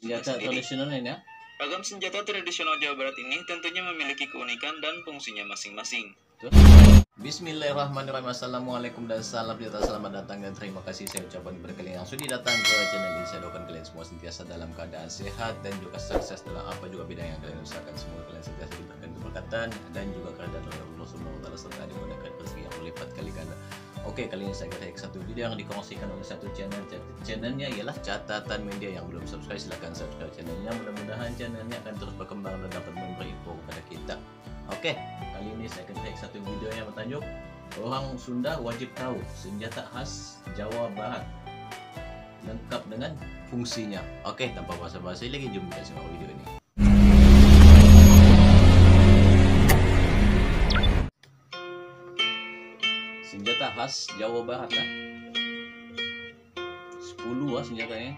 senjata tradisional ini ya. Ragam senjata tradisional Jawa Barat ini tentunya memiliki keunikan dan fungsinya masing-masing. Bismillahirrahmanirrahim. Assalamualaikum dan salam sejahtera. Selamat datang dan terima kasih saya ucapkan kepada kalian yang sudah datang ke channel ini. Saya doakan kalian semua sentiasa dalam keadaan sehat dan juga sukses dalam apa juga bidang yang kalian usahakan. Semoga kalian sentiasa diberikan keberkatan dan juga keadaan Allah Subhanahu wa taala serta dimudahkan rezeki yang berlipat kali ganda. Oke, kali ini saya akan react satu video yang dikongsikan oleh satu channelnya ialah Catatan Media. Yang belum subscribe silahkan subscribe channelnya. Mudah-mudahan channelnya akan terus berkembang dan dapat memberi info kepada kita. Oke, kali ini saya akan react satu video yang bertajuk Orang Sunda Wajib Tahu Senjata Khas Jawa Barat, lengkap dengan fungsinya. Oke, tanpa basa-basi lagi, jom kita simak video ini. Senjata khas Jawa Barat lah. 10 senjatanya.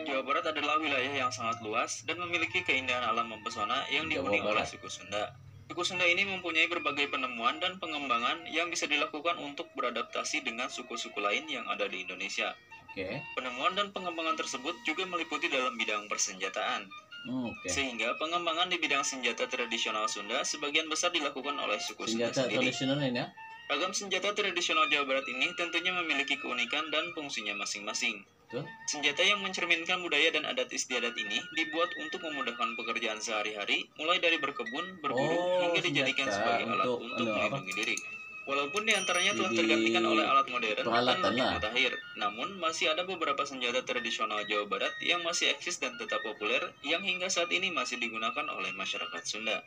Jawa Barat adalah wilayah yang sangat luas dan memiliki keindahan alam mempesona yang dihuni oleh suku Sunda. Suku Sunda ini mempunyai berbagai penemuan dan pengembangan yang bisa dilakukan untuk beradaptasi dengan suku-suku lain yang ada di Indonesia. Penemuan dan pengembangan tersebut juga meliputi dalam bidang persenjataan. Sehingga pengembangan di bidang senjata tradisional Sunda sebagian besar dilakukan oleh suku Sunda sendiri. Ragam senjata tradisional Jawa Barat ini tentunya memiliki keunikan dan fungsinya masing-masing. Senjata yang mencerminkan budaya dan adat istiadat ini dibuat untuk memudahkan pekerjaan sehari-hari, mulai dari berkebun, berburu, hingga dijadikan sebagai alat untuk melindungi diri. Walaupun diantaranya telah tergantikan oleh alat modern dan lebih mutakhir, namun masih ada beberapa senjata tradisional Jawa Barat yang masih eksis dan tetap populer, yang hingga saat ini masih digunakan oleh masyarakat Sunda.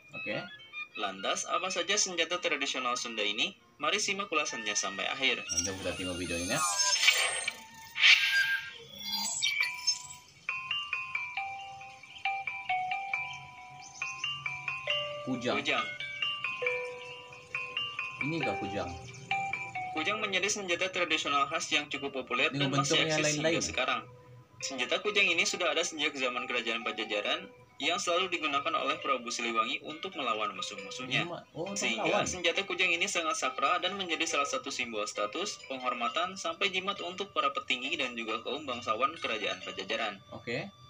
Lantas, apa saja senjata tradisional Sunda ini? Mari simak ulasannya sampai akhir. Anda sudah tengok video ini ya? Kujang. Ini enggak kujang. Kujang menjadi senjata tradisional khas yang cukup populer dan masih eksis hingga sekarang. Senjata kujang ini sudah ada sejak zaman kerajaan Pajajaran yang selalu digunakan oleh Prabu Siliwangi untuk melawan musuh-musuhnya. Sehingga senjata kujang ini sangat sakral dan menjadi salah satu simbol status, penghormatan, sampai jimat untuk para petinggi dan juga kaum bangsawan kerajaan Pajajaran.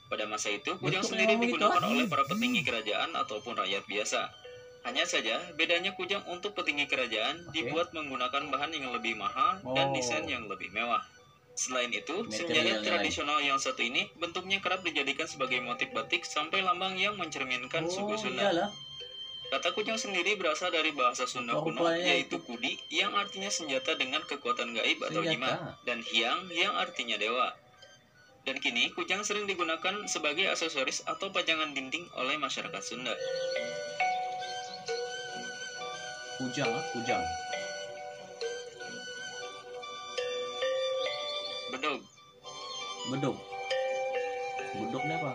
Pada masa itu, kujang sendiri digunakan oleh para petinggi kerajaan ataupun rakyat biasa. Hanya saja, bedanya kujang untuk petinggi kerajaan dibuat menggunakan bahan yang lebih mahal dan desain yang lebih mewah. Selain itu, senjata tradisional yang satu ini bentuknya kerap dijadikan sebagai motif batik sampai lambang yang mencerminkan suku Sunda. Kata kujang sendiri berasal dari bahasa Sunda kuno, yaitu kudi, yang artinya senjata dengan kekuatan gaib atau jimat, dan hyang yang artinya dewa. Dan kini, kujang sering digunakan sebagai aksesoris atau pajangan dinding oleh masyarakat Sunda. Kujang. Bedognya apa?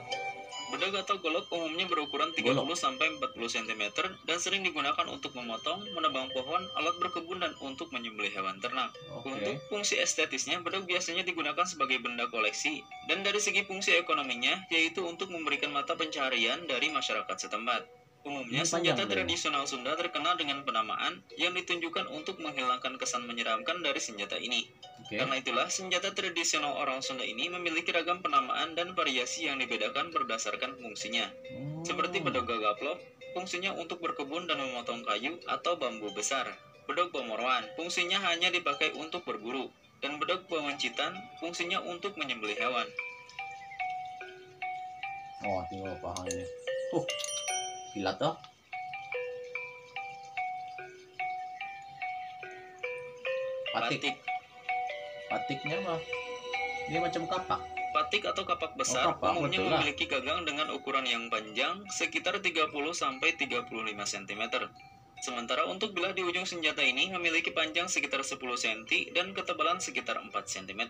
Bedog atau golok umumnya berukuran 30-40 cm dan sering digunakan untuk memotong, menebang pohon, alat berkebun, dan untuk menyembelih hewan ternak. Untuk fungsi estetisnya, bedog biasanya digunakan sebagai benda koleksi, dan dari segi fungsi ekonominya, yaitu untuk memberikan mata pencaharian dari masyarakat setempat. Umumnya, senjata tradisional Sunda terkenal dengan penamaan yang ditunjukkan untuk menghilangkan kesan menyeramkan dari senjata ini. Karena itulah, senjata tradisional orang Sunda ini memiliki ragam penamaan dan variasi yang dibedakan berdasarkan fungsinya. Seperti bedog gagaplok, fungsinya untuk berkebun dan memotong kayu atau bambu besar. Bedog pomorwan, fungsinya hanya dipakai untuk berburu. Dan bedog pemencitan, fungsinya untuk menyembelih hewan. Tinggal pahanya. Gila toh. Patiknya mah ini macam kapak. Patik atau kapak besar umumnya memiliki gagang dengan ukuran yang panjang sekitar 30-35 cm. Sementara untuk bilah di ujung senjata ini memiliki panjang sekitar 10 cm dan ketebalan sekitar 4 cm.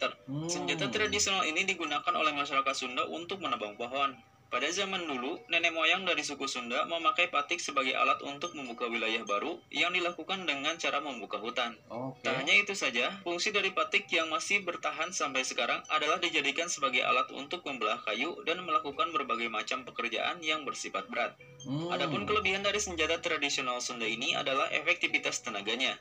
Senjata tradisional ini digunakan oleh masyarakat Sunda untuk menebang pohon. Pada zaman dulu, nenek moyang dari suku Sunda memakai patik sebagai alat untuk membuka wilayah baru yang dilakukan dengan cara membuka hutan. Tak hanya itu saja, fungsi dari patik yang masih bertahan sampai sekarang adalah dijadikan sebagai alat untuk membelah kayu dan melakukan berbagai macam pekerjaan yang bersifat berat. Adapun kelebihan dari senjata tradisional Sunda ini adalah efektivitas tenaganya.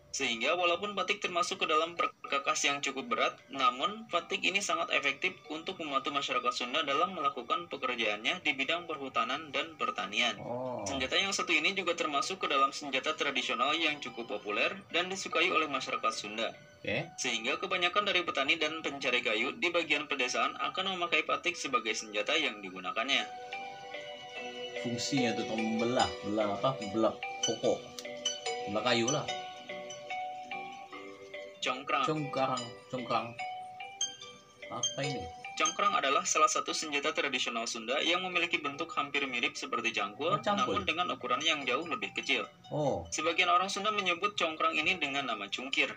Sehingga walaupun batik termasuk ke dalam perkakas yang cukup berat, namun batik ini sangat efektif untuk membantu masyarakat Sunda dalam melakukan pekerjaannya di bidang perhutanan dan pertanian. Oh. Senjata yang satu ini juga termasuk ke dalam senjata tradisional yang cukup populer dan disukai oleh masyarakat Sunda. Oke. Sehingga kebanyakan dari petani dan pencari kayu di bagian pedesaan akan memakai batik sebagai senjata yang digunakannya. Fungsinya itu untuk membelah belah pokok, belah kayu lah. Congkrang apa ini? Congkrang adalah salah satu senjata tradisional Sunda yang memiliki bentuk hampir mirip seperti cangkul, namun dengan ukuran yang jauh lebih kecil. Sebagian orang Sunda menyebut congkrang ini dengan nama cungkir.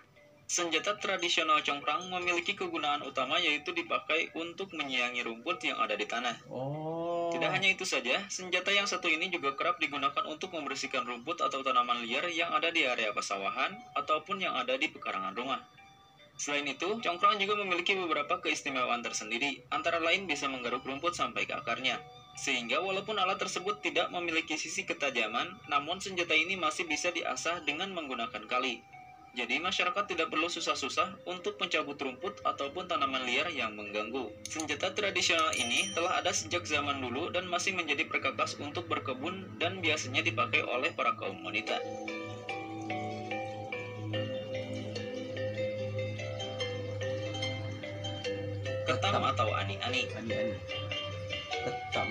Senjata tradisional congkrang memiliki kegunaan utama yaitu dipakai untuk menyiangi rumput yang ada di tanah. Tidak hanya itu saja, senjata yang satu ini juga kerap digunakan untuk membersihkan rumput atau tanaman liar yang ada di area pesawahan ataupun yang ada di pekarangan rumah. Selain itu, congkrang juga memiliki beberapa keistimewaan tersendiri, antara lain bisa menggaruk rumput sampai ke akarnya. Sehingga walaupun alat tersebut tidak memiliki sisi ketajaman, namun senjata ini masih bisa diasah dengan menggunakan kali. Jadi masyarakat tidak perlu susah-susah untuk mencabut rumput ataupun tanaman liar yang mengganggu. Senjata tradisional ini telah ada sejak zaman dulu dan masih menjadi perkakas untuk berkebun dan biasanya dipakai oleh para kaum wanita. Ketam atau ani-ani. Ketam.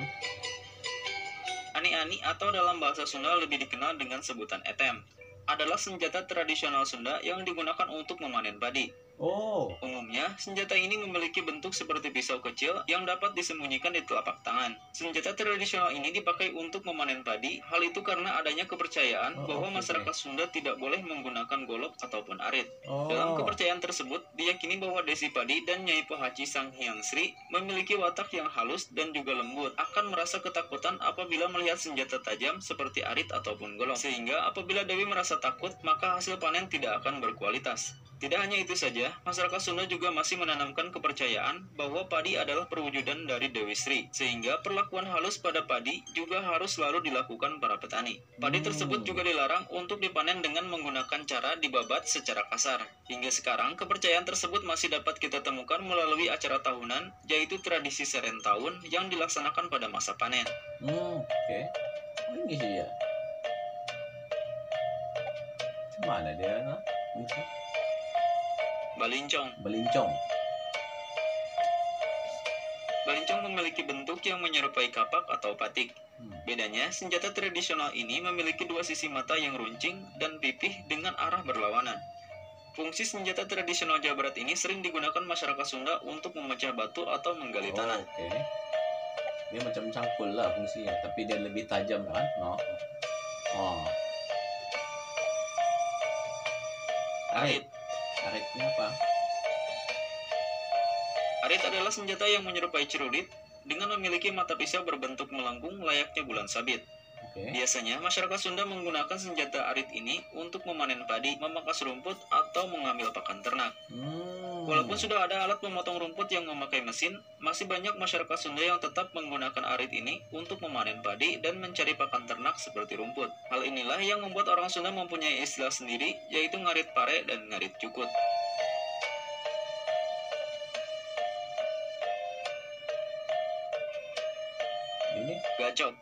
Ani-ani atau dalam bahasa Sunda lebih dikenal dengan sebutan etem adalah senjata tradisional Sunda yang digunakan untuk memanen padi. Umumnya, senjata ini memiliki bentuk seperti pisau kecil yang dapat disembunyikan di telapak tangan. Senjata tradisional ini dipakai untuk memanen padi, hal itu karena adanya kepercayaan bahwa masyarakat Sunda tidak boleh menggunakan golok ataupun arit. Dalam kepercayaan tersebut, diyakini bahwa Desi Padi dan Nyai Pohaci Sang Hyang Sri memiliki watak yang halus dan juga lembut, akan merasa ketakutan apabila melihat senjata tajam seperti arit ataupun golok. Sehingga apabila Dewi merasa takut, maka hasil panen tidak akan berkualitas. Tidak hanya itu saja, masyarakat Sunda juga masih menanamkan kepercayaan bahwa padi adalah perwujudan dari Dewi Sri, sehingga perlakuan halus pada padi juga harus selalu dilakukan para petani. Padi tersebut juga dilarang untuk dipanen dengan menggunakan cara dibabat secara kasar. Hingga sekarang, kepercayaan tersebut masih dapat kita temukan melalui acara tahunan, yaitu tradisi seren tahun yang dilaksanakan pada masa panen. Ini sih ya. Mana dia? Balincong. Balincong memiliki bentuk yang menyerupai kapak atau patik. Bedanya, senjata tradisional ini memiliki dua sisi mata yang runcing dan pipih dengan arah berlawanan. Fungsi senjata tradisional Jawa Barat ini sering digunakan masyarakat Sunda untuk memecah batu atau menggali tanah. Dia macam cangkul lah fungsinya, tapi dia lebih tajam kan? Aritnya apa? Arit adalah senjata yang menyerupai cerulit dengan memiliki mata pisau berbentuk melengkung layaknya bulan sabit. Biasanya masyarakat Sunda menggunakan senjata arit ini untuk memanen padi, memangkas rumput, atau mengambil pakan ternak. Walaupun sudah ada alat memotong rumput yang memakai mesin, masih banyak masyarakat Sunda yang tetap menggunakan arit ini untuk memanen padi dan mencari pakan ternak seperti rumput. Hal inilah yang membuat orang Sunda mempunyai istilah sendiri, yaitu ngarit pare dan ngarit cukut. Ini gacok.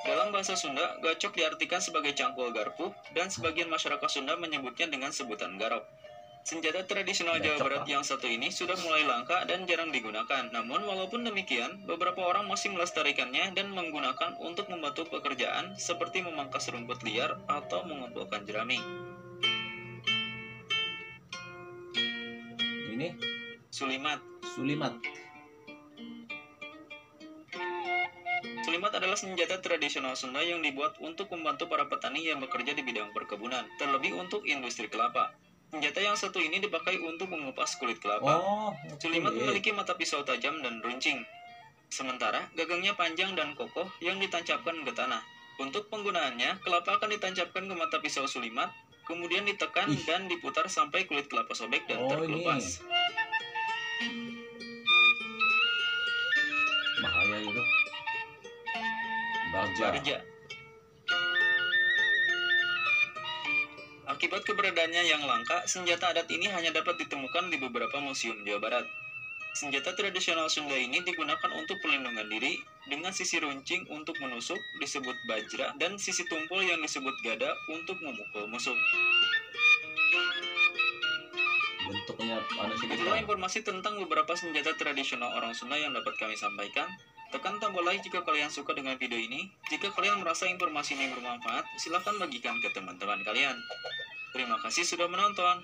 Dalam bahasa Sunda, gacok diartikan sebagai cangkul garpu dan sebagian masyarakat Sunda menyebutnya dengan sebutan garok. Senjata tradisional Jawa Barat yang satu ini sudah mulai langka dan jarang digunakan. Namun walaupun demikian, beberapa orang masih melestarikannya dan menggunakan untuk membantu pekerjaan seperti memangkas rumput liar atau mengumpulkan jerami. Ini Sulimat. Sulimat adalah senjata tradisional Sunda yang dibuat untuk membantu para petani yang bekerja di bidang perkebunan, terlebih untuk industri kelapa. Senjata yang satu ini dipakai untuk mengupas kulit kelapa. Sulimat memiliki mata pisau tajam dan runcing. Sementara, gagangnya panjang dan kokoh yang ditancapkan ke tanah. Untuk penggunaannya, kelapa akan ditancapkan ke mata pisau sulimat, kemudian ditekan dan diputar sampai kulit kelapa sobek dan terkelupas. Bahaya itu. Barja. Akibat keberadaannya yang langka, senjata adat ini hanya dapat ditemukan di beberapa museum Jawa Barat. Senjata tradisional Sunda ini digunakan untuk perlindungan diri, dengan sisi runcing untuk menusuk disebut bajra, dan sisi tumpul yang disebut gada untuk memukul musuh. Bentuknya Itulah informasi tentang beberapa senjata tradisional orang Sunda yang dapat kami sampaikan. Tekan tombol like jika kalian suka dengan video ini. Jika kalian merasa informasi ini bermanfaat, silahkan bagikan ke teman-teman kalian. Terima kasih sudah menonton.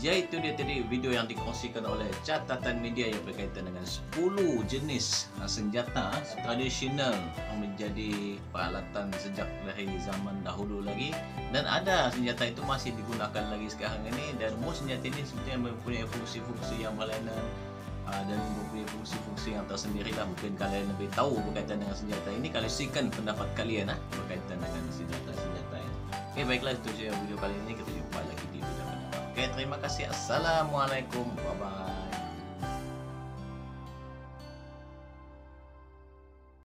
Yaitu dia tadi video yang dikongsikan oleh Catatan Media yang berkaitan dengan 10 jenis senjata tradisional yang menjadi peralatan sejak dari zaman dahulu lagi, dan ada senjata itu masih digunakan lagi sekarang ini, dan semua senjata ini sebetulnya mempunyai fungsi-fungsi yang berlainan dan mempunyai fungsi-fungsi yang tersendiri lah. Mungkin kalian lebih tahu berkaitan dengan senjata ini, kalian sikan pendapat kalian berkaitan dengan senjata-senjata ini. Oke, baiklah, itu saja video kali ini, kita jumpa lagi di video berikutnya. Oke, terima kasih. Assalamualaikum. Bye-bye.